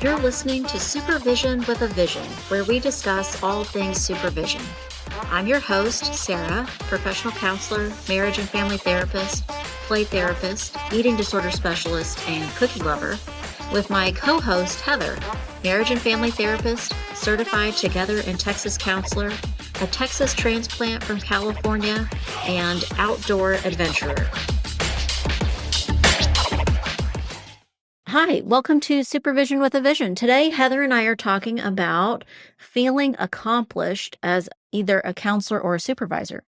You're listening to Supervision with a Vision, where we discuss all things supervision. I'm your host, Sarah, professional counselor, marriage and family therapist, play therapist, eating disorder specialist, and cookie lover, with my co-host, Heather, marriage and family therapist, certified Together in Texas counselor, a Texas transplant from California, and outdoor adventurer. Hi, welcome to Supervision with a Vision. Today, Heather and I are talking about feeling accomplished as either a counselor or a supervisor.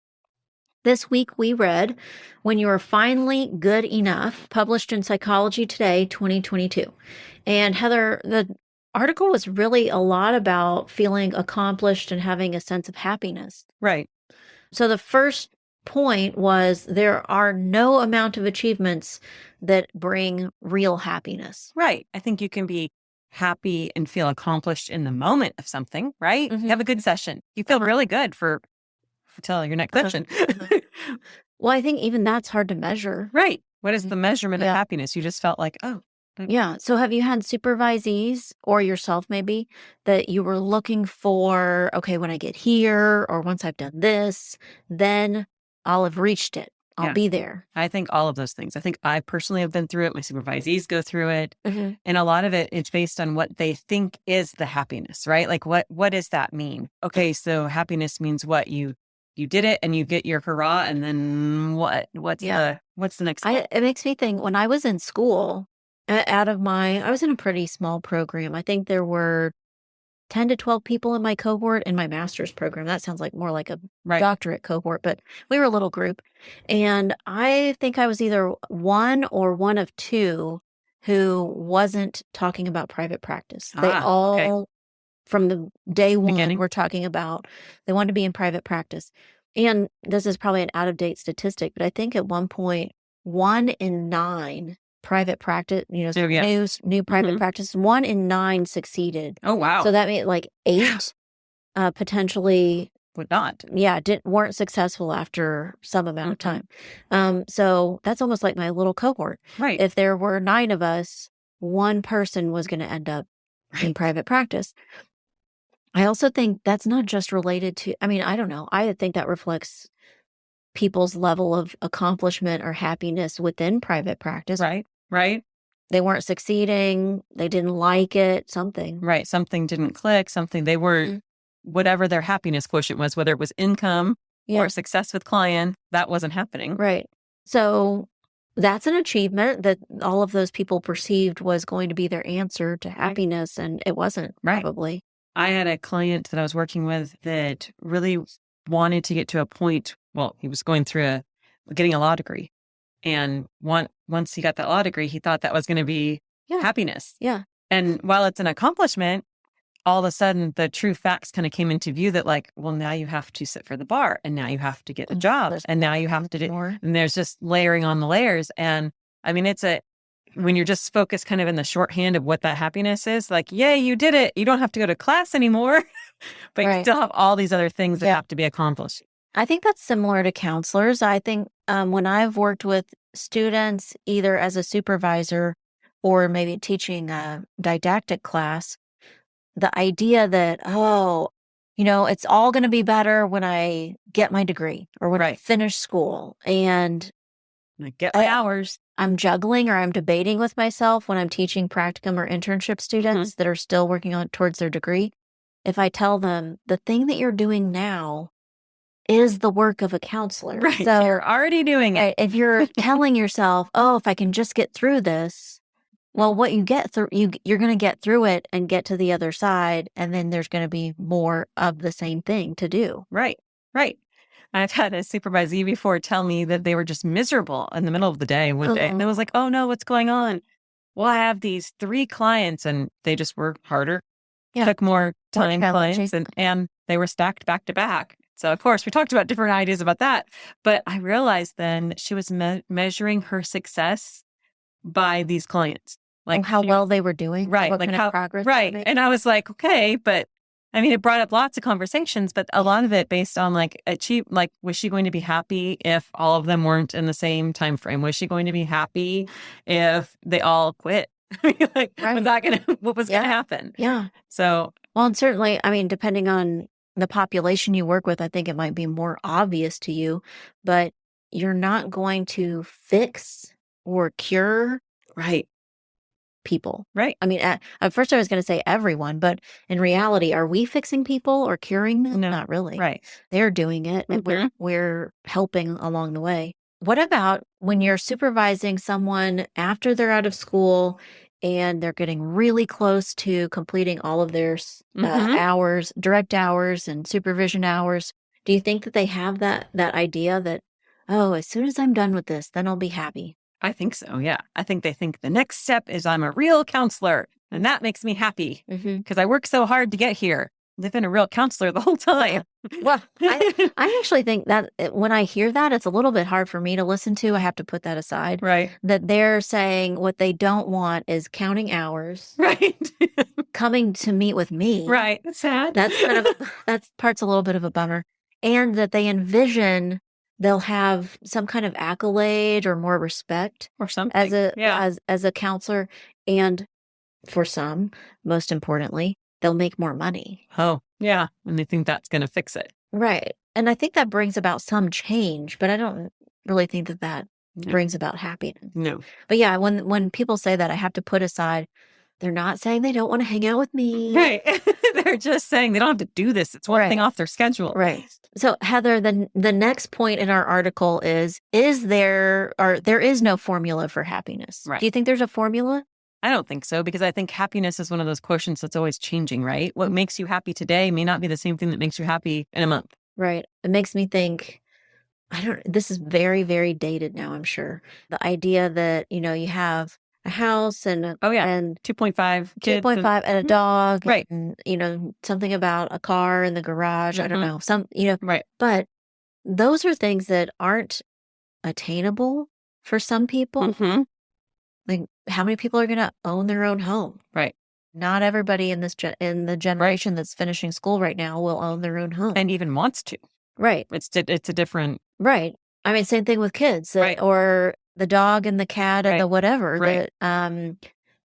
This week, we read When You Are Finally Good Enough, published in Psychology Today, 2022. And Heather, the article was really a lot about feeling accomplished and having a sense of happiness. Right. So the first point was there are no amount of achievements that bring real happiness. Right. I think you can be happy and feel accomplished in the moment of something, right? Mhm. You have a good session. You feel really good for till your next session. Well, I think even that's hard to measure. Right. What is the measurement of Yeah. happiness? You just felt like, oh, Yeah. So have you had supervisees or yourself maybe that you were looking for, okay, when I get here or once I've done this, then I'll have reached it. I'll Yeah. be there. I think all of those things. I think I personally have been through it. My supervisees go through it. Mhm. And a lot of it, it's based on what they think is the happiness, right? Like what does that mean? Okay, so happiness means what? You did it and you get your hurrah, and then what? What's Yeah. the next step? It makes me think when I was in school, I was in a pretty small program. I think there were 10 to 12 people in my cohort in my master's program. That sounds like more like a Right. doctorate cohort, but we were a little group. And I think I was either one or one of two who wasn't talking about private practice. They all, Okay. from the day one, Beginning. were talking about they wanted to be in private practice. And this is probably an out-of-date statistic, but I think at one point, 1 in 9 private practice, So, yeah. new private Mhm. practice, 1 in 9 succeeded. Oh, wow. So that made like 8 potentially, Would not. weren't successful after some amount of Mhm. time. So that's almost like my little cohort. Right. If there were 9 of us, one person was going to end up in private practice. I also think that's not just related to, I don't know. I think that reflects people's level of accomplishment or happiness within private practice. Right. Right. They weren't succeeding. They didn't like it, something. Right. Something didn't click. Something they were, whatever their happiness quotient was, whether it was income or success with client, that wasn't happening. Right. So that's an achievement that all of those people perceived was going to be their answer to happiness, and it wasn't, Right. probably. I had a client that I was working with that really wanted to get to a point. Well, he was going through getting a law degree. And once he got that law degree, he thought that was going to be happiness. Yeah. And while it's an accomplishment, all of a sudden the true facts kind of came into view that like, well, now you have to sit for the bar, and now you have to get a job, and now you have to do more. And there's just layering on the layers. And I mean, when you're just focused kind of in the shorthand of what that happiness is, like, yay, you did it. You don't have to go to class anymore, but you still have all these other things that have to be accomplished. I think that's similar to counselors. I think when I've worked with students, either as a supervisor or maybe teaching a didactic class, the idea that, it's all going to be better when I get my degree or when I finish school. And I get my hours. I'm juggling or I'm debating with myself when I'm teaching practicum or internship students that are still working on towards their degree. If I tell them the thing that you're doing now is the work of a counselor. Right. So you're already doing it. if you're telling yourself, if I can just get through this, well, what you get through, you're going to get through it and get to the other side. And then there's going to be more of the same thing to do. Right. Right. I've had a supervisee before tell me that they were just miserable in the middle of the day one day. And I was like, oh no, what's going on? Well, I have these 3 clients and they just were harder, took more time clients, and they were stacked back to back. So of course we talked about different ideas about that, but I realized then she was measuring her success by these clients. Like how well they were doing. Right. What like kind how of progress. Right. And I was like, okay, but I mean, it brought up lots of conversations, but a lot of it based on like was she going to be happy if all of them weren't in the same time frame? Was she going to be happy if they all quit? Like, what was gonna happen? Yeah. So, well, and certainly, I mean, depending on the population you work with, I think it might be more obvious to you, but you're not going to fix or cure right. people. Right. I mean, at first I was going to say everyone, but in reality, are we fixing people or curing them? No. Not really. Right. They're doing it, and we're helping along the way. What about when you're supervising someone after they're out of school and they're getting really close to completing all of their hours, direct hours and supervision hours? Do you think that they have that idea that, oh, as soon as I'm done with this, then I'll be happy? I think so. Yeah. I think they think the next step is I'm a real counselor, and that makes me happy because I work so hard to get here. They've been a real counselor the whole time. Well, I actually think that when I hear that, it's a little bit hard for me to listen to. I have to put that aside. Right. That they're saying what they don't want is counting hours. Right. Coming to meet with me. Right. That's sad. That's that part's a little bit of a bummer. And that they envision they'll have some kind of accolade or more respect or something as a counselor. And for some, most importantly, they'll make more money. Oh, yeah. And they think that's going to fix it. Right. And I think that brings about some change, but I don't really think that brings about happiness. No. But yeah, when people say that, I have to put aside, they're not saying they don't want to hang out with me. Right. They're just saying they don't have to do this. It's one thing off their schedule. Right. So Heather, the next point in our article is there is no formula for happiness. Right. Do you think there's a formula? I don't think so, because I think happiness is one of those quotients that's always changing, right? What makes you happy today may not be the same thing that makes you happy in a month. Right. It makes me think, this is very, very dated now, I'm sure. The idea that, you have a house and and 2.5 kids. 2.5 and a dog. Right. And, something about a car in the garage. I don't know. Right. But those are things that aren't attainable for some people. Like, how many people are going to own their own home? Right. Not everybody in the generation that's finishing school right now will own their own home. And even wants to. Right. It's a different. Right. I mean, same thing with kids. Or the dog and the cat and the whatever. Right.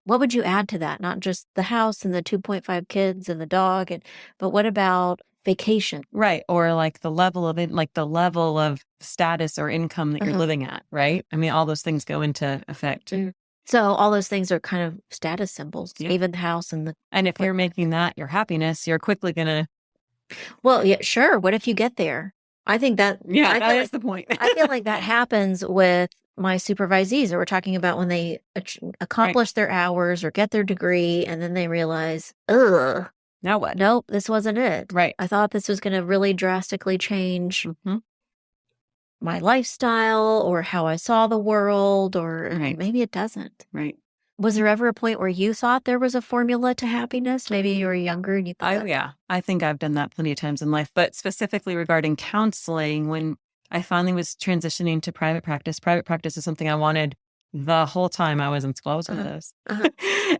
What would you add to that? Not just the house and the 2.5 kids and the dog, but what about vacation? Right. Or like the level of it, like the level of status or income that you're living at. Right. I mean, all those things go into effect. So all those things are kind of status symbols, even the house and if you're making that your happiness, you're quickly going to. Well, yeah, sure. What if you get there? I think that. Yeah, that is the point. I feel like that happens with my supervisees that we're talking about when they accomplish their hours or get their degree, and then they realize, ugh. Now what? Nope, this wasn't it. Right. I thought this was going to really drastically change my lifestyle or how I saw the world, or maybe it doesn't. Right. Was there ever a point where you thought there was a formula to happiness? Maybe you were younger and you thought. Oh, yeah. I think I've done that plenty of times in life, but specifically regarding counseling, when I finally was transitioning to private practice is something I wanted the whole time I was in school. I was one of those.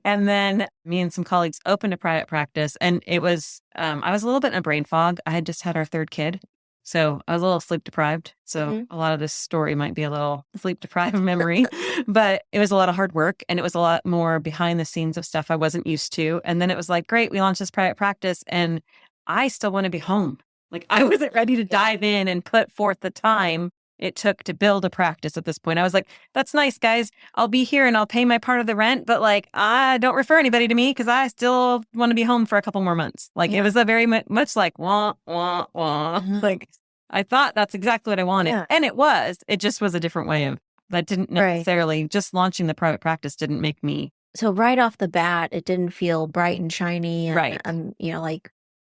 And then me and some colleagues opened a private practice, and it was, I was a little bit in a brain fog. I had just had our third kid. So I was a little sleep deprived. So a lot of this story might be a little sleep deprived memory, but it was a lot of hard work, and it was a lot more behind the scenes of stuff I wasn't used to. And then it was like, great, we launched this private practice, and I still want to be home. Like, I wasn't ready to dive in and put forth the time it took to build a practice at this point. I was like, that's nice, guys. I'll be here and I'll pay my part of the rent, but like, I don't refer anybody to me because I still want to be home for a couple more months. Like, it was a very much like, wah, wah, wah. Like, I thought that's exactly what I wanted. Yeah. And it was. It just was a different way of, that didn't necessarily, just launching the private practice didn't make me. So right off the bat, it didn't feel bright and shiny. And, like,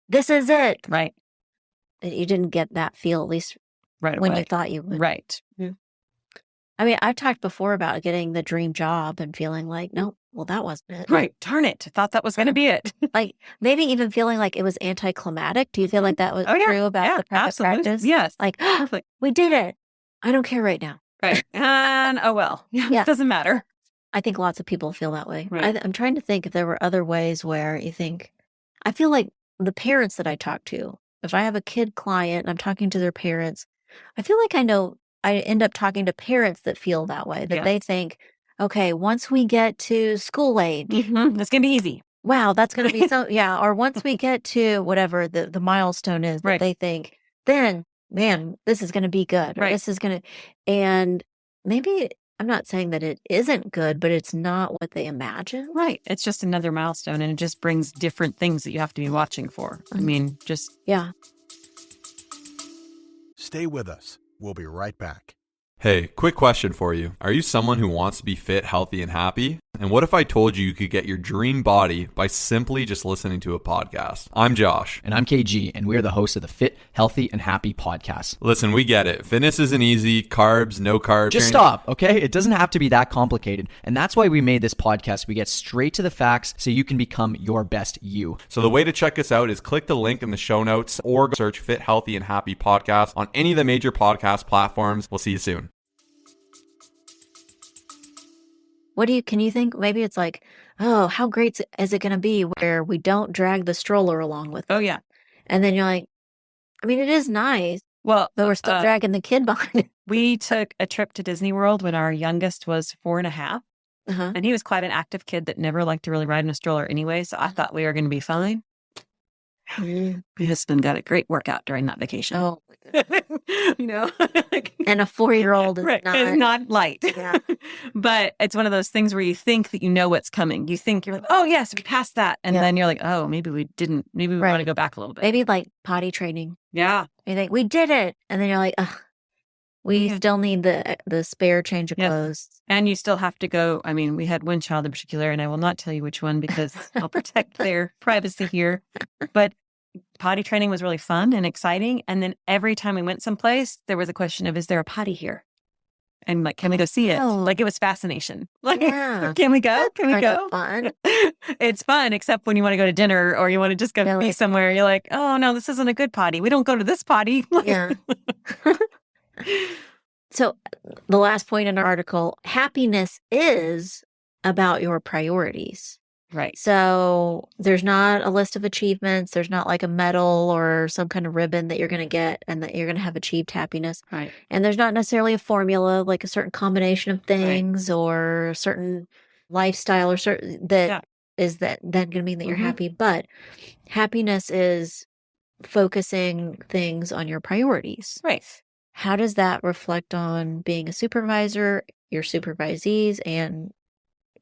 this is it. Right. You didn't get that feel, at least right when away. you thought you would. Right. I mean, I've talked before about getting the dream job and feeling like, no, well, that wasn't it. Right. Darn it. I thought that was going to be it. Like, maybe even feeling like it was anticlimactic. Do you feel like that was true about the private practice? Yes. Like, we did it. I don't care right now. Right. And oh, well. Yeah. It doesn't matter. I think lots of people feel that way. Right. I'm trying to think if there were other ways where you think, I feel like the parents that I talk to, if I have a kid client and I'm talking to their parents, I feel like I end up talking to parents that feel that way, that Yeah. they think, okay, once we get to school age, That's going to be easy. wow, that's going to be so, yeah. Or once we get to whatever the milestone is that Right. they think, then, man, this is going to be good. Or Right. this is going to, and maybe I'm not saying that it isn't good, but it's not what they imagine. Right. It's just another milestone, and it just brings different things that you have to be watching for. I mean, just. Yeah. Stay with us. We'll be right back. Hey, quick question for you. Are you someone who wants to be fit, healthy, and happy? And what if I told you could get your dream body by simply just listening to a podcast? I'm Josh. And I'm KG, and we are the hosts of the Fit, Healthy, and Happy podcast. Listen, we get it. Fitness isn't easy. Carbs, no carbs. Just stop, okay? It doesn't have to be that complicated. And that's why we made this podcast. We get straight to the facts so you can become your best you. So the way to check us out is click the link in the show notes or search Fit, Healthy, and Happy podcast on any of the major podcast platforms. We'll see you soon. Can you think maybe it's like, oh, how great is it going to be where we don't drag the stroller along with us? Oh, yeah. And then you're like, I mean, it is nice, Well, but we're still dragging the kid behind. we took a trip to Disney World when our youngest was 4.5. Uh-huh. And he was quite an active kid that never liked to really ride in a stroller anyway. So I thought we were going to be fine. My husband got a great workout during that vacation. Oh, like, and a 4-year-old is right, not. it's not light. Yeah. But it's one of those things where you think that you know what's coming. You think you're like, oh, yes, we passed that. And then you're like, oh, maybe we didn't. Maybe we want to go back a little bit. Maybe like potty training. Yeah. You think, we did it. And then you're like, ugh, we still need the spare change of clothes. And you still have to go. I mean, we had one child in particular, and I will not tell you which one because I'll protect their privacy here. But potty training was really fun and exciting. And then every time we went someplace, there was a question of, is there a potty here? And like, can we go see it? Oh. Like, it was fascination. Like, Yeah. can we go? Can we Kind go? of fun. It's fun, except when you want to go to dinner or you want to just go Really? be somewhere. You're like, oh, no, this isn't a good potty. We don't go to this potty. Yeah. So the last point in our article, happiness is about your priorities. Right. So there's not a list of achievements. There's not like a medal or some kind of ribbon that you're going to get and that you're going to have achieved happiness. Right. And there's not necessarily a formula, like a certain combination of things or a certain lifestyle or certain that is that then going to mean that you're happy. But happiness is focusing things on your priorities. Right. How does that reflect on being a supervisor, your supervisees, and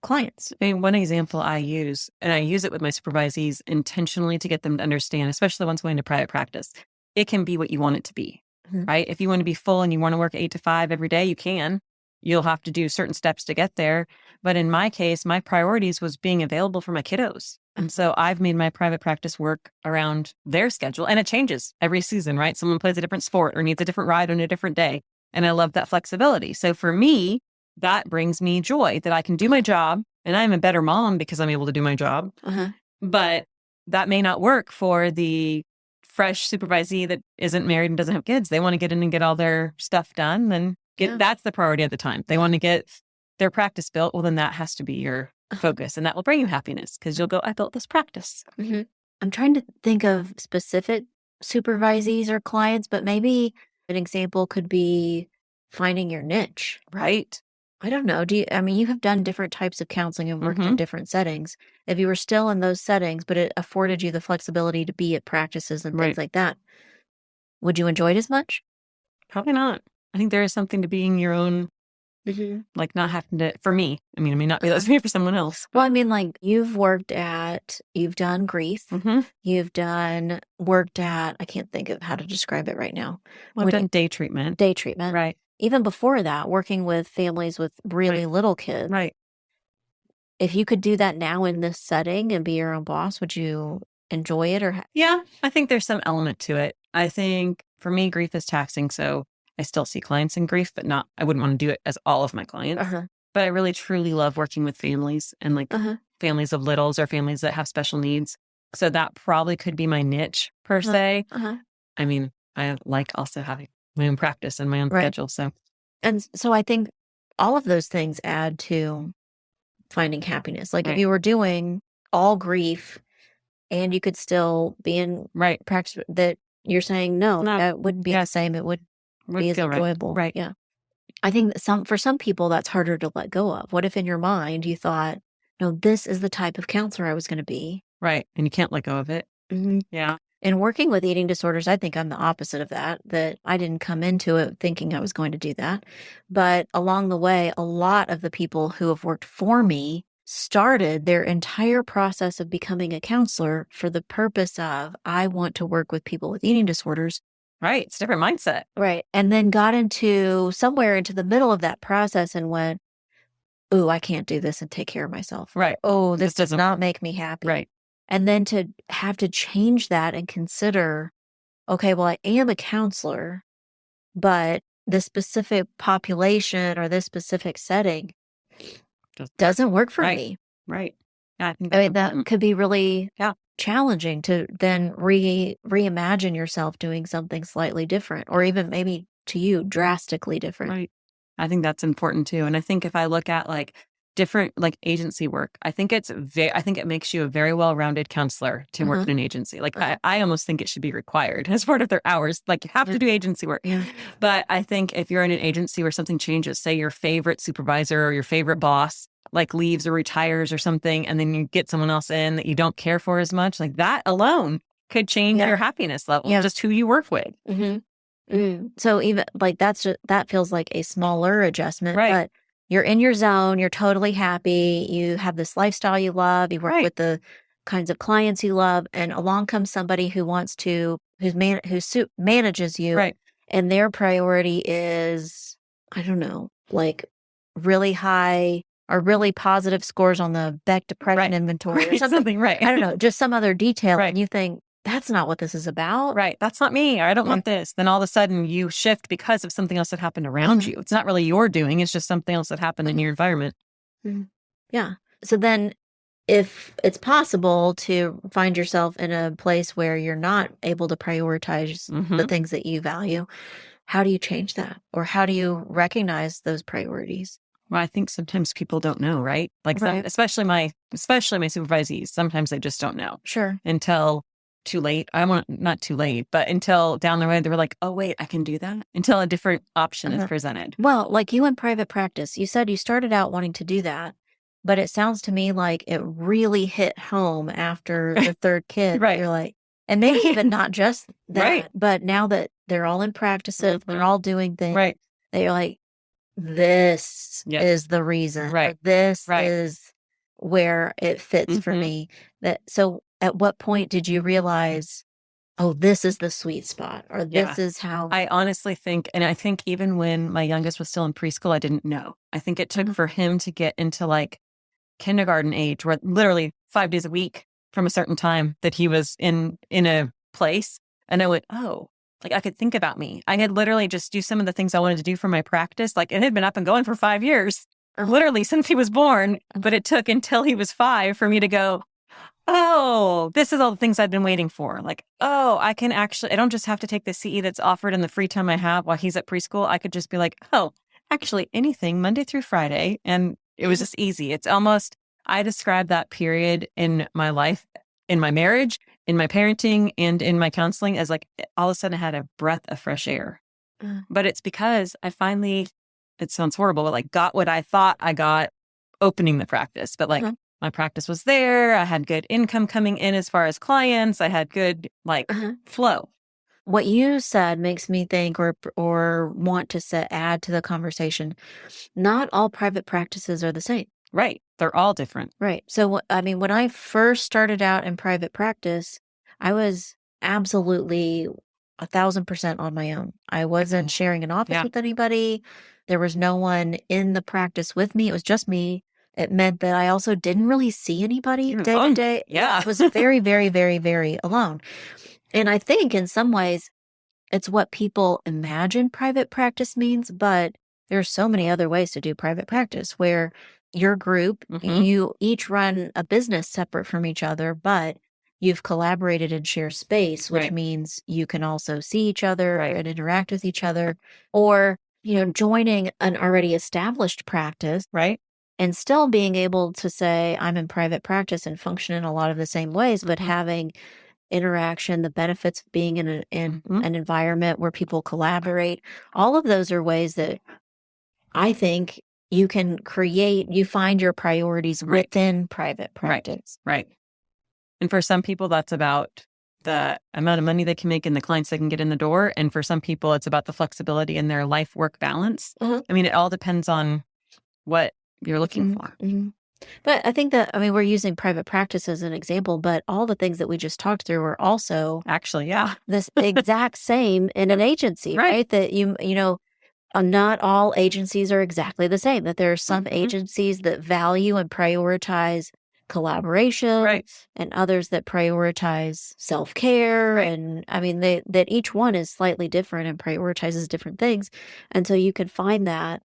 clients? I mean, one example I use, and I use it with my supervisees intentionally to get them to understand, especially once going to private practice, it can be what you want it to be, right? If you want to be full and you want to work 8 to 5 every day, you can. You'll have to do certain steps to get there. But in my case, my priorities was being available for my kiddos. And so I've made my private practice work around their schedule, and it changes every season, right? Someone plays a different sport or needs a different ride on a different day. And I love that flexibility. So for me, that brings me joy that I can do my job, and I'm a better mom because I'm able to do my job. But that may not work for the fresh supervisee that isn't married and doesn't have kids. They want to get in and get all their stuff done. Then that's the priority at the time. They want to get their practice built. Well, then that has to be your focus, and that will bring you happiness because you'll go, I built this practice. I'm trying to think of specific supervisees or clients, but maybe an example could be finding your niche. Right. I don't know. You have done different types of counseling and worked in different settings. If you were still in those settings, but it afforded you the flexibility to be at practices and things like that, would you enjoy it as much? Probably not. I think there is something to being your own, like not having to, for me, I mean, it may not be that way for someone else. Well, I mean, like you've done grief. You've worked at, I can't think of how to describe it right now. Well, I've done day treatment. Right. Even before that, working with families with really little kids. Right. If you could do that now in this setting and be your own boss, would you enjoy it? Yeah, I think there's some element to it. I think for me, grief is taxing. So I still see clients in grief, but I wouldn't want to do it as all of my clients. But I really, truly love working with families and like families of littles or families that have special needs. So that probably could be my niche per se. I mean, I like also having my own practice and my own schedule. So I think all of those things add to finding happiness. Like if you were doing all grief and you could still be in Right. practice that you're saying, no, No. that wouldn't be the Yes. same. It would Would be as feel right. enjoyable. Right. Yeah. I think that for some people that's harder to let go of. What if in your mind you thought, no, this is the type of counselor I was going to be? Right. And you can't let go of it. Mhm. Yeah. And working with eating disorders, I think I'm the opposite of that I didn't come into it thinking I was going to do that. But along the way, a lot of the people who have worked for me started their entire process of becoming a counselor for the purpose of, I want to work with people with eating disorders. Right. It's a different mindset. Right. And then got into somewhere into the middle of that process and went, ooh, I can't do this and take care of myself. Right. Oh, this does doesn't- not make me happy. Right. And then to have to change that and consider, okay, well, I am a counselor, but this specific population or this specific setting doesn't work for Right. me. Right. Yeah, I think I that's mean, that important. could be really Yeah. challenging to then reimagine yourself doing something slightly different, or even maybe to you drastically different. Right. I think that's important too. And I think if I look at like different like agency work, I think I think it makes you a very well-rounded counselor to work in an agency. Like I almost think it should be required as part of their hours. Like you have to do agency work. Yeah. But I think if you're in an agency where something changes, say your favorite supervisor or your favorite boss like leaves or retires or something, and then you get someone else in that you don't care for as much, like that alone could change your happiness level, just who you work with. So even like that feels like a smaller adjustment, Right. but you're in your zone, you're totally happy, you have this lifestyle you love, you work Right. with the kinds of clients you love, and along comes somebody who manages you, Right. and their priority is, I don't know, like really high or really positive scores on the Beck depression inventory or something. Right. I don't know, just some other detail, Right. and you think that's not what this is about. Right. That's not me. Or I don't want this. Then all of a sudden you shift because of something else that happened around you. It's not really your doing. It's just something else that happened in your environment. Yeah. So then if it's possible to find yourself in a place where you're not able to prioritize the things that you value, how do you change that? Or how do you recognize those priorities? Well, I think sometimes people don't know, right? Like especially my supervisees, sometimes they just don't know. Sure. Until too late. Not too late, but until down the road, they were like, oh, wait, I can do that. Until a different option is presented. Well, like you in private practice, you said you started out wanting to do that, but it sounds to me like it really hit home after the third kid. Right. You're like, and maybe even not just that, Right. but now that they're all in practices, they're all doing things, Right. they're like, this is the reason. Right. Or this Right. is where it fits for me. So at what point did you realize, oh, this is the sweet spot, or this is how I honestly think, and I think even when my youngest was still in preschool, I didn't know. I think it took for him to get into like kindergarten age, where literally 5 days a week from a certain time that he was in a place, and I went, oh, like I could think about me. I had literally just do some of the things I wanted to do for my practice. Like it had been up and going for 5 years, literally since he was born, but it took until he was 5 for me to go, oh, this is all the things I've been waiting for. Like, oh, I don't just have to take the CE that's offered in the free time I have while he's at preschool. I could just be like, oh, actually anything Monday through Friday. And it was just easy. It's almost, I describe that period in my life, in my marriage, in my parenting, and in my counseling as like, all of a sudden I had a breath of fresh air. But it's because I finally, it sounds horrible, but like got what I thought I got opening the practice. But like, my practice was there. I had good income coming in as far as clients. I had good flow. What you said makes me think or want to add to the conversation. Not all private practices are the same. Right. They're all different. Right. So, I mean, when I first started out in private practice, I was absolutely 1,000% on my own. I wasn't sharing an office with anybody. There was no one in the practice with me. It was just me. It meant that I also didn't really see anybody day to day. Yeah. I was very, very, very, very alone. And I think in some ways it's what people imagine private practice means, but there's so many other ways to do private practice where your group, you each run a business separate from each other, but you've collaborated and share space, which means you can also see each other and interact with each other, or, joining an already established practice. Right. and still being able to say, I'm in private practice and function in a lot of the same ways, but having interaction, the benefits of being in an environment where people collaborate. All of those are ways that I think you can you find your priorities within private practice. Right. And for some people, that's about the amount of money they can make and the clients they can get in the door. And for some people, it's about the flexibility in their life-work balance. I mean, it all depends on what you're looking for. But I think that, we're using private practice as an example, but all the things that we just talked through are also actually, this exact same in an agency, right? That not all agencies are exactly the same, that there are some agencies that value and prioritize collaboration and others that prioritize self-care. And that each one is slightly different and prioritizes different things. And so you can find that.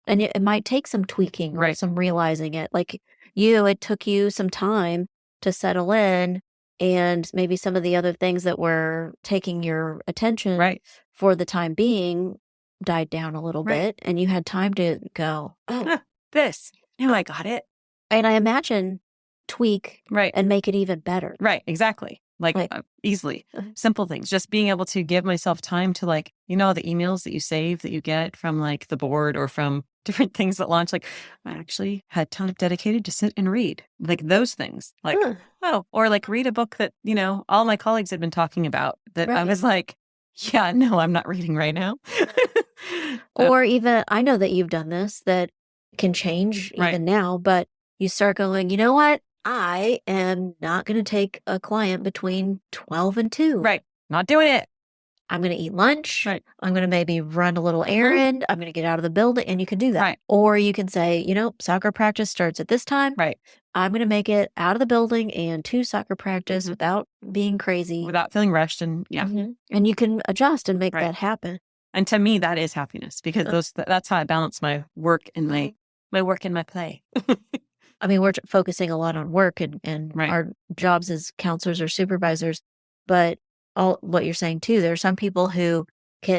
And it might take some tweaking or some realizing it. Like it took you some time to settle in, and maybe some of the other things that were taking your attention for the time being died down a little bit, and you had time to go, I got it. And I imagine tweak and make it even better. Right, exactly. Easily. Simple things. Just being able to give myself time to the emails that you save that you get from the board or from different things that launch. I actually had time dedicated to sit and read. Those things. Or read a book that, all my colleagues had been talking about that I was yeah, no, I'm not reading right now. Or even, I know that you've done this, that can change even now, but you start going, you know what? I am not going to take a client between 12 and 2. Right. Not doing it. I'm going to eat lunch. Right. I'm going to maybe run a little errand. I'm going to get out of the building, and you can do that. Right. Or you can say, soccer practice starts at this time. Right. I'm going to make it out of the building and to soccer practice without being crazy. Without feeling rushed. And and you can adjust and make that happen. And to me, that is happiness, because that's how I balance my work and my work and my play. We're focusing a lot on work and our jobs as counselors or supervisors, but all what you're saying too, there are some people who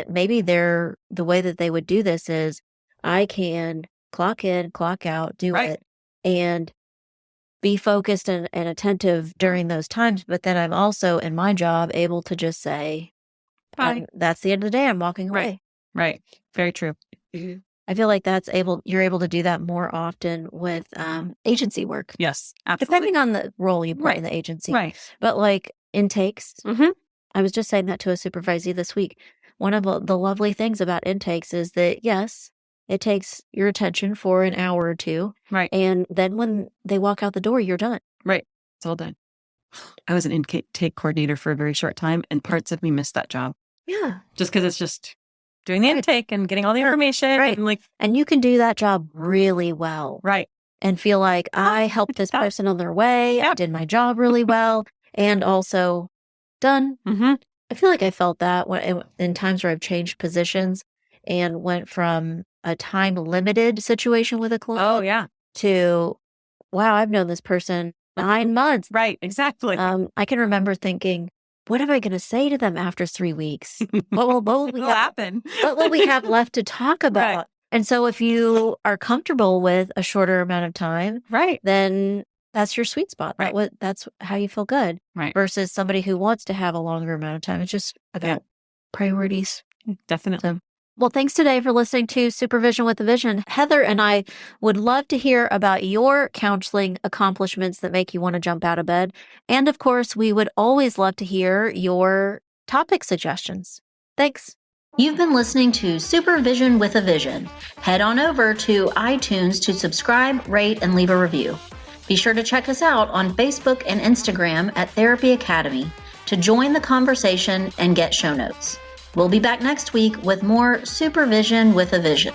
maybe the way that they would do this is, I can clock in, clock out, do it, and be focused and attentive during those times. But then I'm also in my job able to just say, that's the end of the day. I'm walking away. Right. Very true. I feel like you're able to do that more often with agency work. Yes, absolutely. Depending on the role you play in the agency. Right. But intakes, I was just saying that to a supervisee this week. One of the lovely things about intakes is that, yes, it takes your attention for an hour or two. Right. And then when they walk out the door, you're done. Right. It's all done. I was an intake coordinator for a very short time, and parts of me missed that job. Yeah. Just because it's just doing the intake and getting all the information. Right. And you can do that job really well. Right. And feel like I helped this person on their way. I did my job really well. And also done. I feel like I felt that in times where I've changed positions and went from a time limited situation with a client to, wow, I've known this person 9 months. Right. Exactly. I can remember thinking, what am I going to say to them after 3 weeks? What will happen? What will we have left to talk about? Right. And so if you are comfortable with a shorter amount of time, then that's your sweet spot. Right. That's how you feel good. Right. Versus somebody who wants to have a longer amount of time. It's just about priorities. Definitely. So, well, thanks today for listening to Supervision with a Vision. Heather and I would love to hear about your counseling accomplishments that make you want to jump out of bed. And of course, we would always love to hear your topic suggestions. Thanks. You've been listening to Supervision with a Vision. Head on over to iTunes to subscribe, rate, and leave a review. Be sure to check us out on Facebook and Instagram at Therapy Academy to join the conversation and get show notes. We'll be back next week with more Supervision with a Vision.